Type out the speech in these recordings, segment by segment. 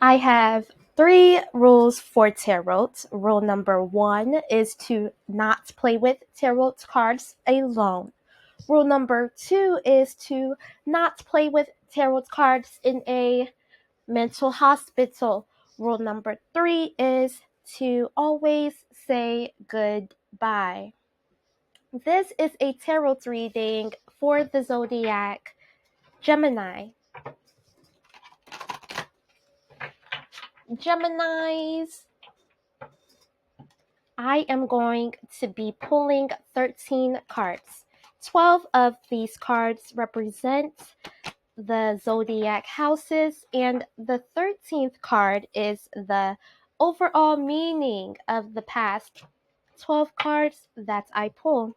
I have 3 rules for tarot. Rule number 1 is to not play with tarot cards alone. Rule number 2 is to not play with tarot cards in a mental hospital. Rule number 3 is to always say goodbye. This is a tarot reading for the zodiac Gemini. Geminis, I am going to be pulling 13 cards. 12 of these cards represent the zodiac houses, and the 13th card is the overall meaning of the past 12 cards that I pull.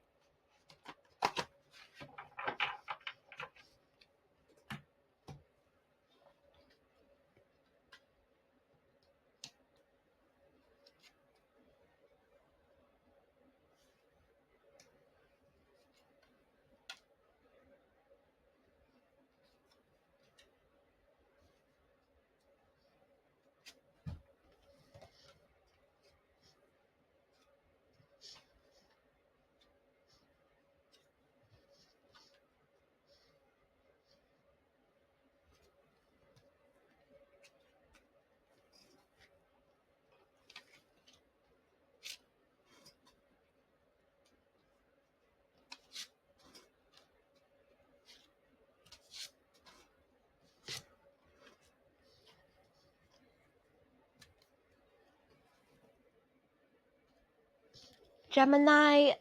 Gemini,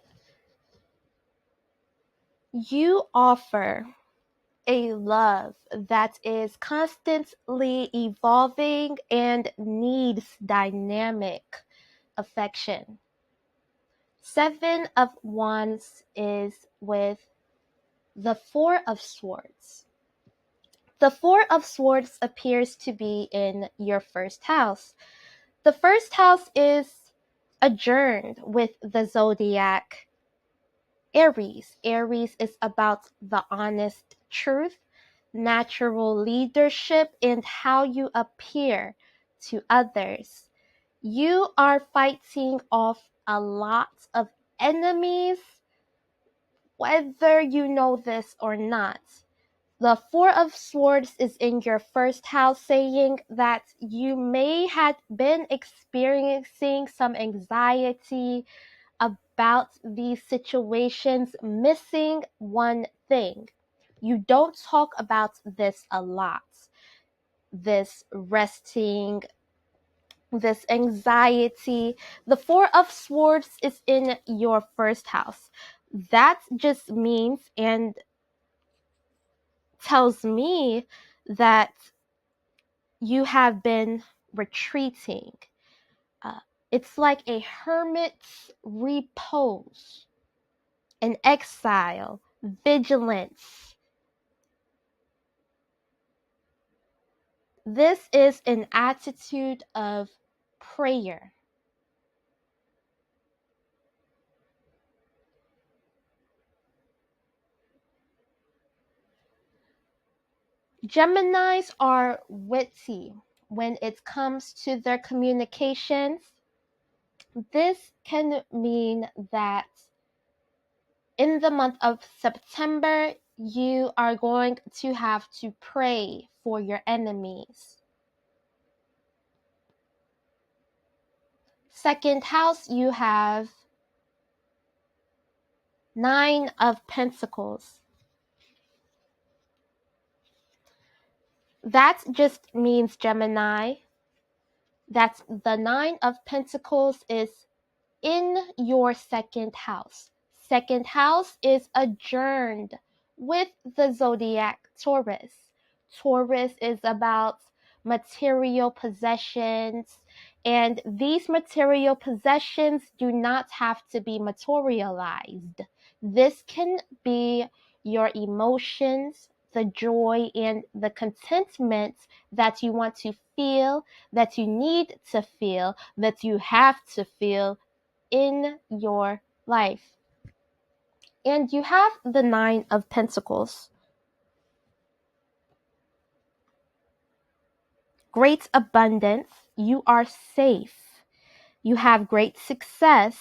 you offer a love that is constantly evolving and needs dynamic affection. 7 of Wands is with the 4 of Swords. The 4 of Swords appears to be in your first house. The first house is adjourned with the zodiac Aries. Aries is about the honest truth, natural leadership, and how you appear to others. You are fighting off a lot of enemies, whether you know this or not. The 4 of Swords is in your first house, saying that you may have been experiencing some anxiety about these situations, missing one thing. You don't talk about this a lot. This resting, this anxiety. The 4 of Swords is in your first house. That just means and tells me that you have been retreating. It's like a hermit's repose, an exile, vigilance. This is an attitude of prayer. Geminis are witty when it comes to their communications. This can mean that in the month of September, you are going to have to pray for your enemies. Second house, you have 9 of Pentacles. That just means, Gemini, that the 9 of Pentacles is in your second house. Second house is adjourned with the zodiac Taurus. Taurus is about material possessions, and these material possessions do not have to be materialized. This can be your emotions, the joy and the contentment that you want to feel, that you need to feel, that you have to feel in your life. And you have the 9 of Pentacles. great abundance, you are safe, you have great success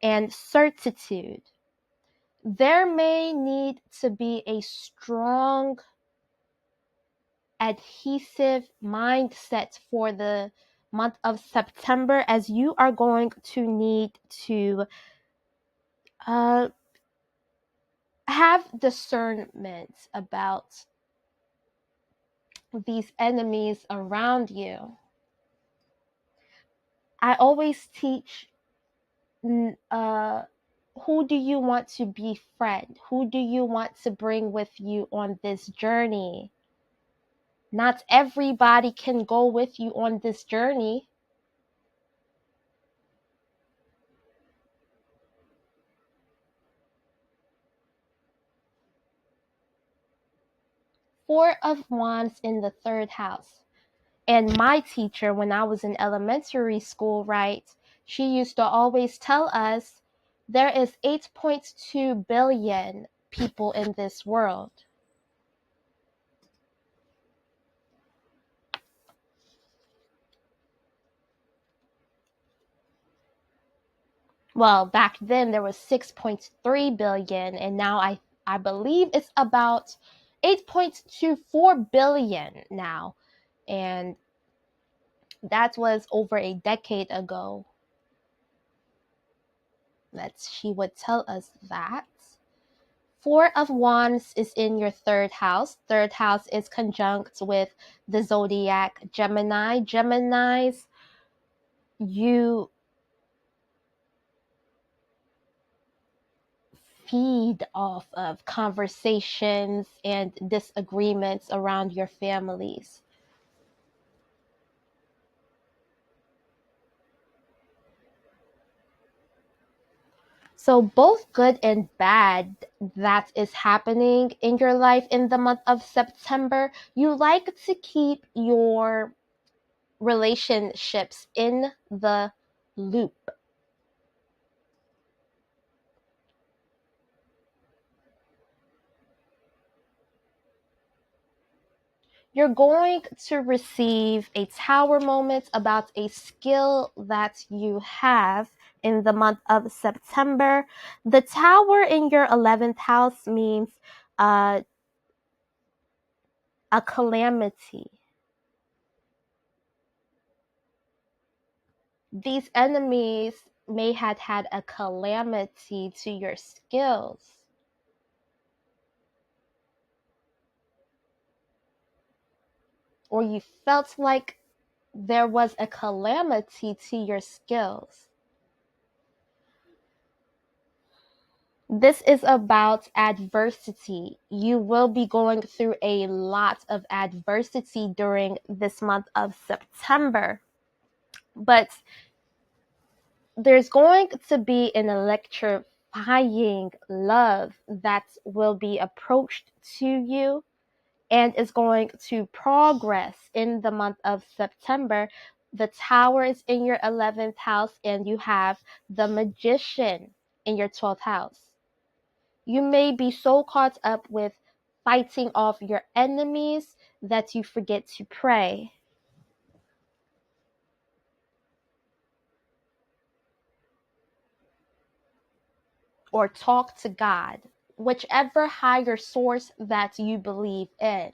and certitude. There may need to be a strong, adhesive mindset for the month of September, as you are going to need to have discernment about these enemies around you. I always teach, who do you want to befriend? Who do you want to bring with you on this journey? Not everybody can go with you on this journey. Four of Wands in the third house. And my teacher, when I was in elementary school, right, she used to always tell us there is 8.2 billion people in this world. Well, back then there was 6.3 billion, and now I believe it's about 8.24 billion now. And that was over a decade ago that she would tell us that. Four of Wands is in your third house. Third house is conjunct with the zodiac Gemini. Geminis, you feed off of conversations and disagreements around your families. So both good and bad that is happening in your life in the month of September, you like to keep your relationships in the loop. You're going to receive a tower moment about a skill that you have in the month of September. The tower in your 11th house means a calamity. These enemies may have had a calamity to your skills. Or you felt like there was a calamity to your skills. This is about adversity. You will be going through a lot of adversity during this month of September. But there's going to be an electrifying love that will be approached to you and is going to progress in the month of September. The tower is in your 11th house, and you have the magician in your 12th house. You may be so caught up with fighting off your enemies that you forget to pray or talk to God, whichever higher source that you believe in.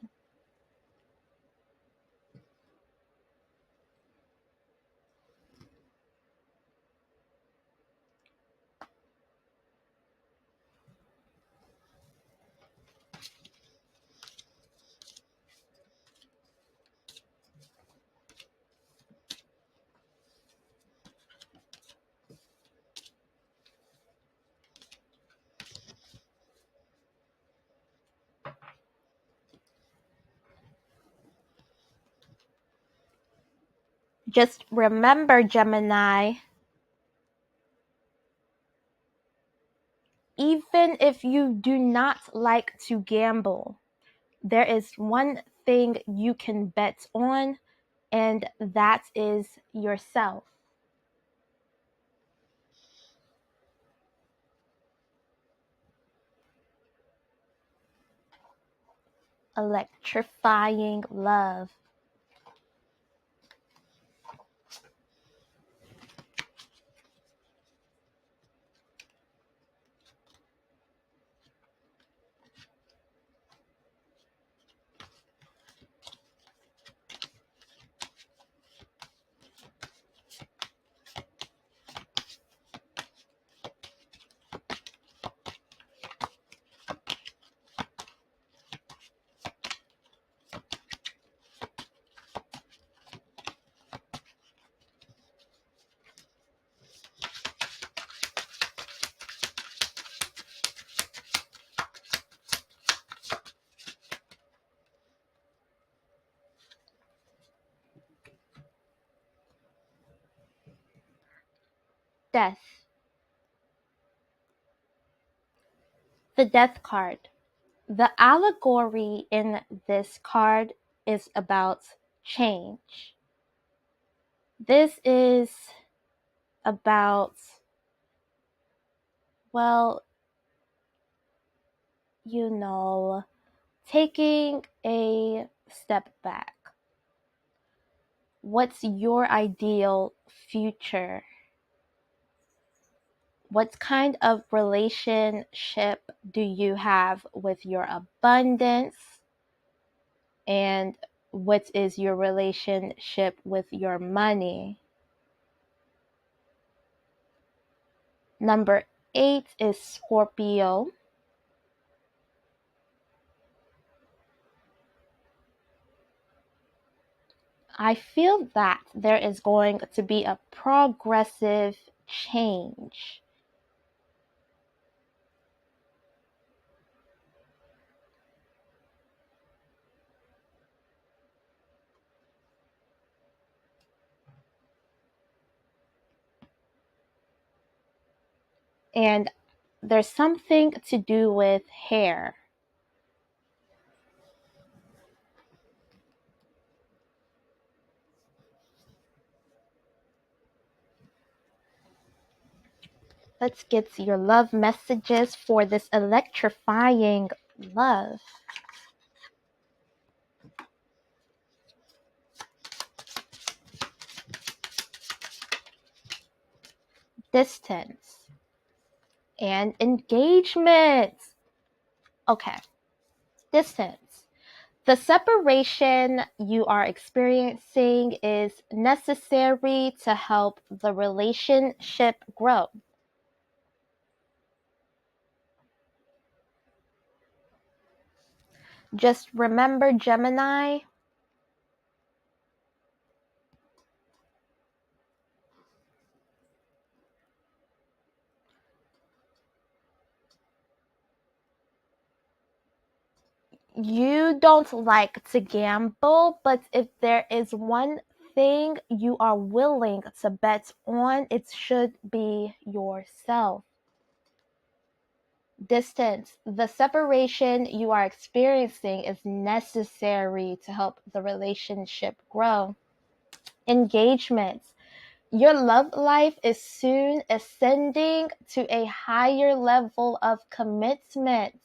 Just remember, Gemini, even if you do not like to gamble, there is one thing you can bet on, and that is yourself. Electrifying love. death. The Death card. The allegory in this card is about change. This is about, well, taking a step back. What's your ideal future? What kind of relationship do you have with your abundance? And what is your relationship with your money? Number 8 is Scorpio. I feel that there is going to be a progressive change. And there's something to do with hair. Let's get your love messages for this electrifying love. Distance and engagement. Okay, distance. The separation you are experiencing is necessary to help the relationship grow. Just remember, Gemini, you don't like to gamble, but if there is one thing you are willing to bet on, it should be yourself. Distance. The separation you are experiencing is necessary to help the relationship grow. Engagement. Your love life is soon ascending to a higher level of commitment.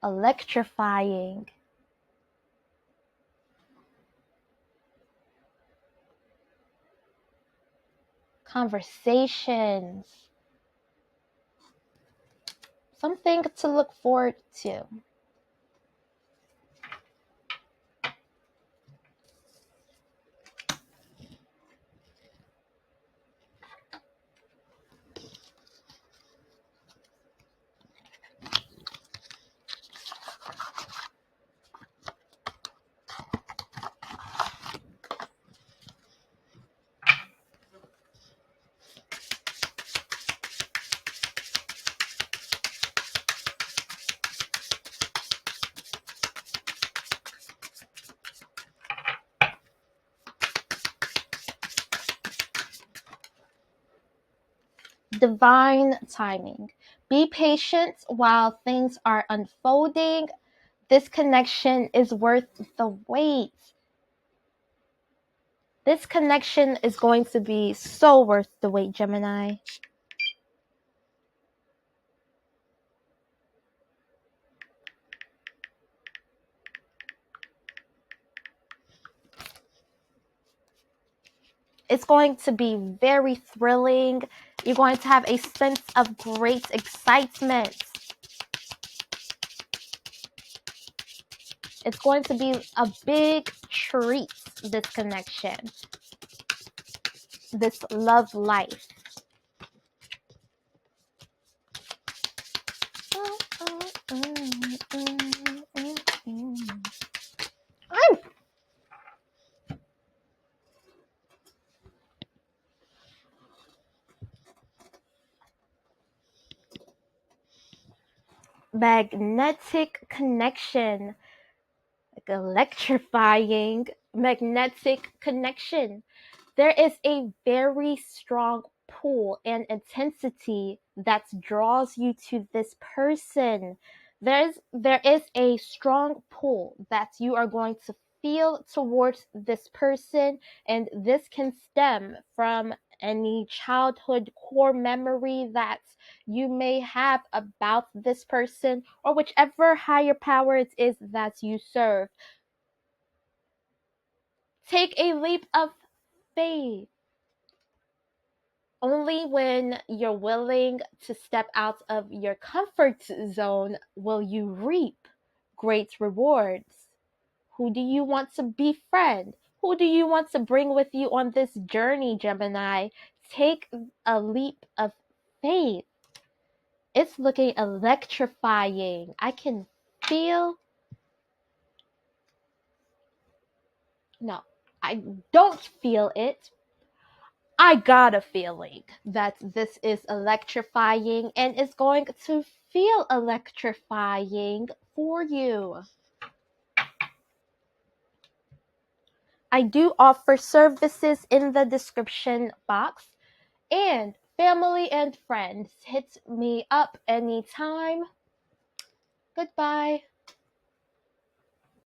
Electrifying. Conversations. Something to look forward to. Divine timing. Be patient while things are unfolding. This connection is worth the wait. This connection is going to be so worth the wait, Gemini. It's going to be very thrilling. You're going to have a sense of great excitement. It's going to be a big treat, this connection, this love life. Magnetic connection, like electrifying magnetic connection. there is a very strong pull and intensity that draws you to this person. There is a strong pull that you are going to feel towards this person, and this can stem from any childhood core memory that you may have about this person, or whichever higher power it is that you serve. Take a leap of faith. Only when you're willing to step out of your comfort zone will you reap great rewards. Who do you want to befriend? Who do you want to bring with you on this journey, Gemini? Take a leap of faith. It's looking electrifying. I can feel. No, I don't feel it. I got a feeling that this is electrifying and is going to feel electrifying for you. I do offer services in the description box, and family and friends, hit me up anytime. Goodbye.